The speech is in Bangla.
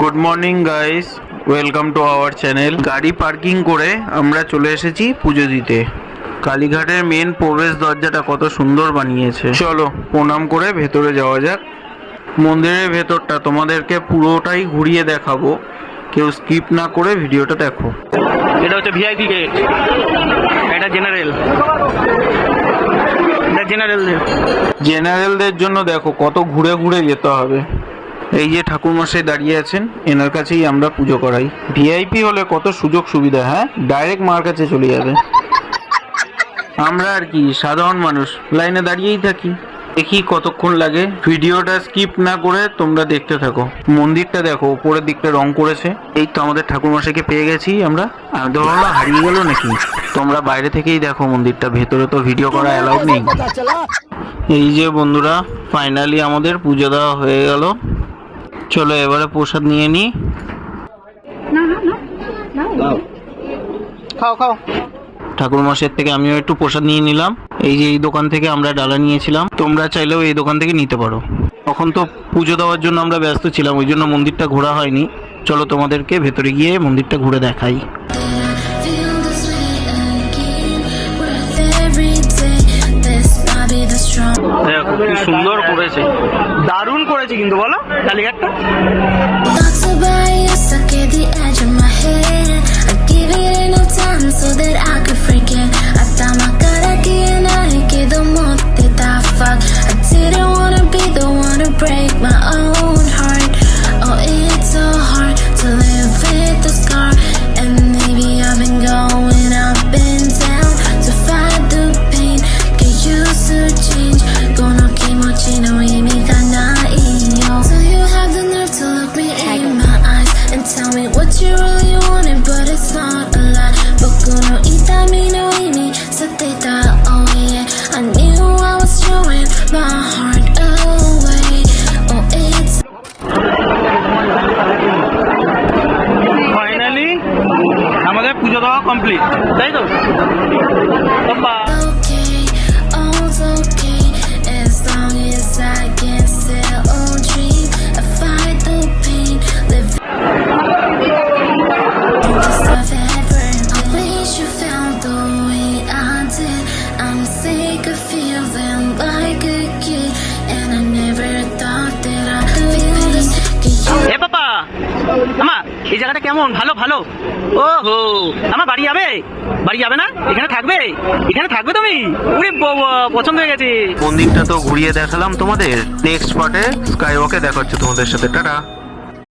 Good morning guys, welcome to our channel. গাড়ি পার্কিং করে আমরা চলে এসেছি পুজো দিতে। কালীঘাটের মেন প্রবেশ দরজাটা কত সুন্দর বানিয়েছে। চলো প্রণাম করে ভেতরে যাওয়া যাক। মন্দিরের ভেতরটা তোমাদেরকে পুরোটাই ঘুরিয়ে দেখাবো, কেউ স্কিপ না করে ভিডিওটা দেখো। এটা হচ্ছে ভিআইপি গেট, এটা জেনারেলদের জন্য দেখো কত ঘুরে ঘুরে যেতে হবে। এই যে ঠাকুরমশাই দাঁড়িয়ে আছেন, এনার কাছেই আমরা পুজো করাই। ভিআইপি হলে কত সুযোগ সুবিধা, হ্যাঁ, ডাইরেক্ট মার কাছে চলে যাবে। আমরা আর কি সাধারণ মানুষ লাইনে দাঁড়িয়েই থাকি, দেখি কতক্ষণ লাগে। ভিডিওটা স্কিপ না করে তোমরা দেখতে থাকো। মন্দিরটা দেখো, উপরের দিকটা রং করেছে। এই তো আমাদের ঠাকুরমশাইকে পেয়ে গেছি আমরা। আমি তো ভাবলাম হারিয়ে গেল নাকি। তোমরা বাইরে থেকেই দেখো মন্দিরটা, ভেতরে তো ভিডিও করা অ্যালাউড নেই। এই যে বন্ধুরা, ফাইনালি আমাদের পুজো দেওয়া হয়ে গেল। চলো এবারে প্রসাদ নিয়ে নি। খাও খাও। ঠাকুরমশাইয়ের থেকে আমিও একটু প্রসাদ নিয়ে নিলাম। এই যে এই দোকান থেকে আমরা ডালা নিয়েছিলাম, তোমরা চাইলেও এই দোকান থেকে নিতে পারো। তখন তো পুজো দেওয়ার জন্য আমরা ব্যস্ত ছিলাম, ওই জন্য মন্দিরটা ঘোরা হয়নি। চলো তোমাদেরকে ভেতরে গিয়ে মন্দিরটা ঘুরে দেখাই। দেখো কি সুন্দর করেছে, দারুণ করেছে কিন্তু বলো কালীঘাটটা। ফাইনালি আমাদের পুজো দেওয়া কমপ্লিট, তাই তো? এই জায়গাটা কেমন? ভালো ভালো। ওহো, আমার বাড়ি যাবে? বাড়ি যাবে না? এখানে থাকবে? এখানে থাকবে তুমি? ওরে বাবা, পছন্দ হয়ে গেছে। মন্দিরটা তো ঘুরিয়ে দেখালাম তোমাদের। নেক্সট পার্টে স্কাই ওয়াকে দেখা হচ্ছে তোমাদের সাথে। টাটা।